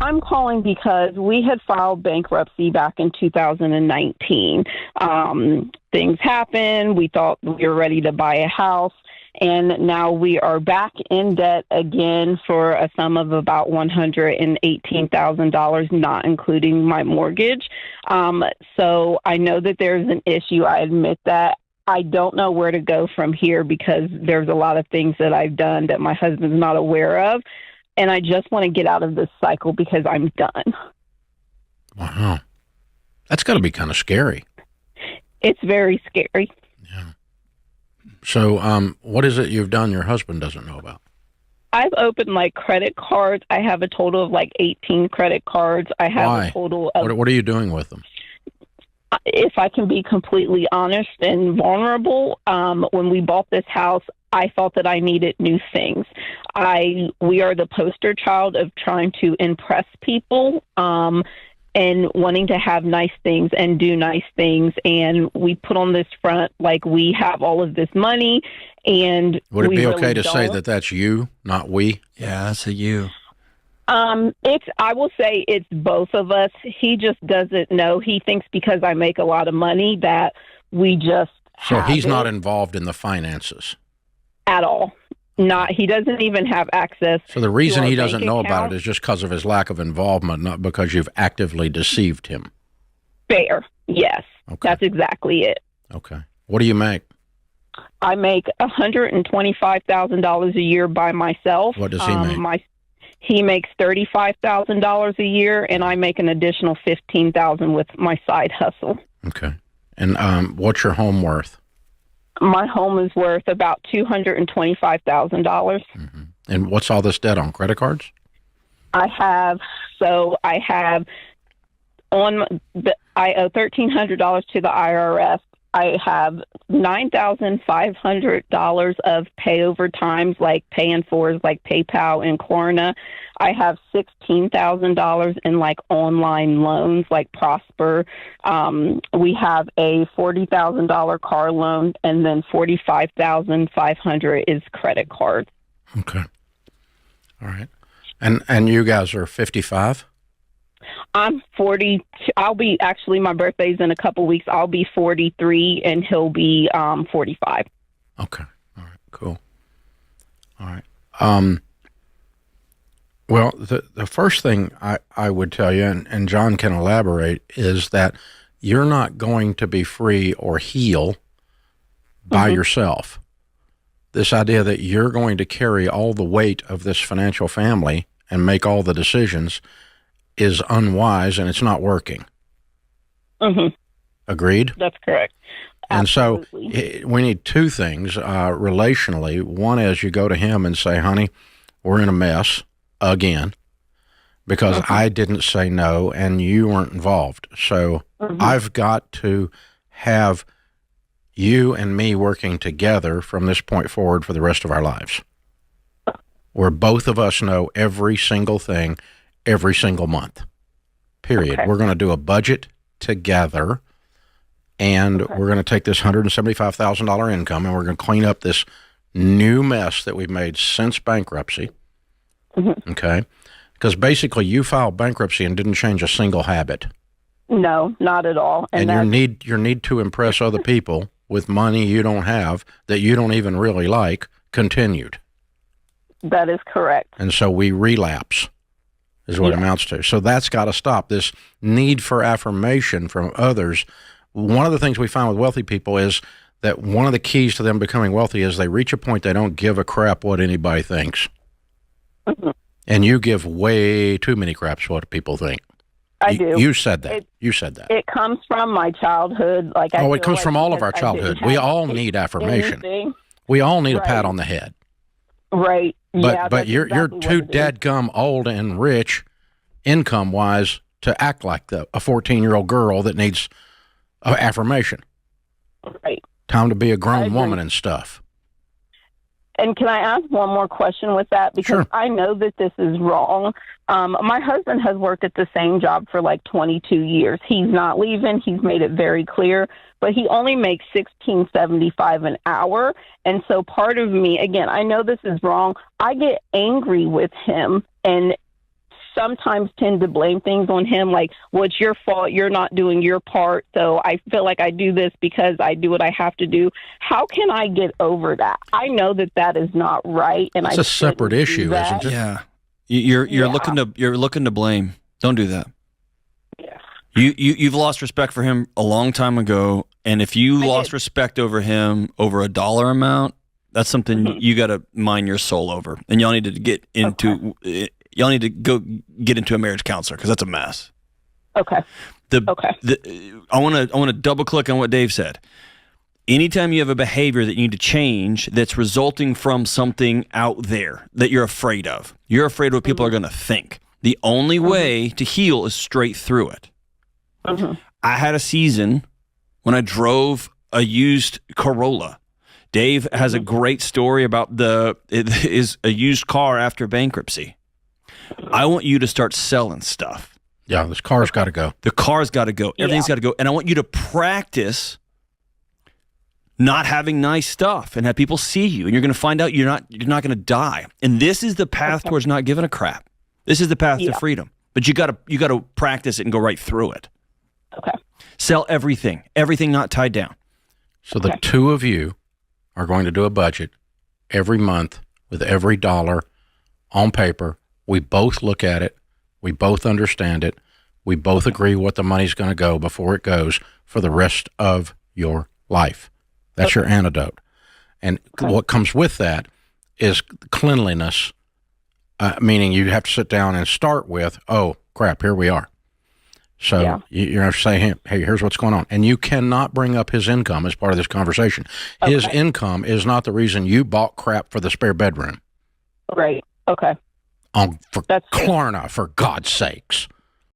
I'm calling because we had filed bankruptcy back in 2019. Things happened. We thought we were ready to buy a house. And now we are back in debt again for a sum of about $118,000, not including my mortgage. So I know that there's an issue. I admit that. I don't know where to go from here because there's a lot of things that I've done that my husband's not aware of. And I just want to get out of this cycle because I'm done. Wow. That's got to be kind of scary. It's very scary. Yeah. So what is it you've done your husband doesn't know about? I've opened like credit cards. I have a total of like 18 credit cards. I have Why? a total of... What are you doing with them? If I can be completely honest and vulnerable, when we bought this house, I felt that I needed new things. We are the poster child of trying to impress people and wanting to have nice things and do nice things. And we put on this front like we have all of this money. And would it be okay really to say that that's you, not we? Yeah, that's a you. I will say it's both of us. He just doesn't know. He thinks because I make a lot of money that we just So he's not involved in the finances? At all. He doesn't even have access. So the reason to he our doesn't bank know account. about it is just because of his lack of involvement, not because you've actively deceived him. Fair. Yes. Okay. That's exactly it. Okay. What do you make? I make $125,000 a year by myself. What does he make? He makes $35,000 a year, and I make an additional $15,000 with my side hustle. Okay. And what's your home worth? My home is worth about $225,000. Mm-hmm. And what's all this debt on? Credit cards? I owe $1,300 to the IRS. I have $9,500 of payover times, like pay in fours, like PayPal and Klarna. I have $16,000 in like online loans, like Prosper. We have a $40,000 car loan, and then $45,500 is credit cards. Okay. All right. And you guys are 55? I'm 40. My birthday's in a couple weeks. I'll be 43 and he'll be 45. Okay. All right. Cool. All right. Well, the first thing I would tell you, and John can elaborate, is that you're not going to be free or heal by yourself. This idea that you're going to carry all the weight of this financial family and make all the decisions is unwise, and it's not working. Mm-hmm. Agreed? That's correct. Absolutely. And so we need two things relationally. One is you go to him and say, honey, we're in a mess again because I didn't say no and you weren't involved. So I've got to have you and me working together from this point forward for the rest of our lives, where both of us know every single thing every single month, period. Okay. We're going to do a budget together, and we're going to take this $175,000 income, and we're going to clean up this new mess that we've made since bankruptcy, okay? Because basically you filed bankruptcy and didn't change a single habit. No, not at all. And your need to impress other people with money you don't have, that you don't even really like, continued. That is correct. And so we relapse. Is what it amounts to. So that's got to stop. This need for affirmation from others. One of the things we find with wealthy people is that one of the keys to them becoming wealthy is they reach a point they don't give a crap what anybody thinks. And you give way too many craps what people think. I do. You said that. You said that. It comes from my childhood. It comes from all of our childhood. We all need affirmation. Anything. We all need a pat on the head. Right. But you're too dadgum old and rich, income wise, to act like a 14-year-old girl that needs affirmation. Right. Time to be a grown woman and stuff. And can I ask one more question with that? Because I know that this is wrong. My husband has worked at the same job for like 22 years. He's not leaving. He's made it very clear. But he only makes $16.75 an hour. And so part of me, again, I know this is wrong. I get angry with him and sometimes tend to blame things on him, like, well, it's your fault, you're not doing your part, so I feel like I do this because I do what I have to do. How can I get over that? I know that is not right, and it's a separate issue, isn't it? Yeah, you're looking to blame. Don't do that. Yeah. You've lost respect for him a long time ago, and if you lost respect over him over a dollar amount, that's something you got to mind your soul over, and y'all need to get into. Y'all need to go get into a marriage counselor because that's a mess. Okay. I want to double click on what Dave said. Anytime you have a behavior that you need to change that's resulting from something out there that you're afraid of what people are going to think. The only way to heal is straight through it. I had a season when I drove a used Corolla. Dave has a great story about it is a used car after bankruptcy. I want you to start selling stuff. Yeah, this car's got to go. The car's got to go. Everything's got to go. And I want you to practice not having nice stuff and have people see you. And you're going to find out you're not going to die. And this is the path towards not giving a crap. This is the path to freedom. But you got to practice it and go right through it. Okay. Sell everything not tied down. So the two of you are going to do a budget every month with every dollar on paper. We both look at it. We both understand it. We both agree what the money's going to go before it goes for the rest of your life. That's your antidote. And what comes with that is cleanliness, meaning you have to sit down and start with, oh, crap, here we are. So you're going to say, hey, here's what's going on. And you cannot bring up his income as part of this conversation. His income is not the reason you bought crap for the spare bedroom. Right. Okay. For Klarna, for God's sakes.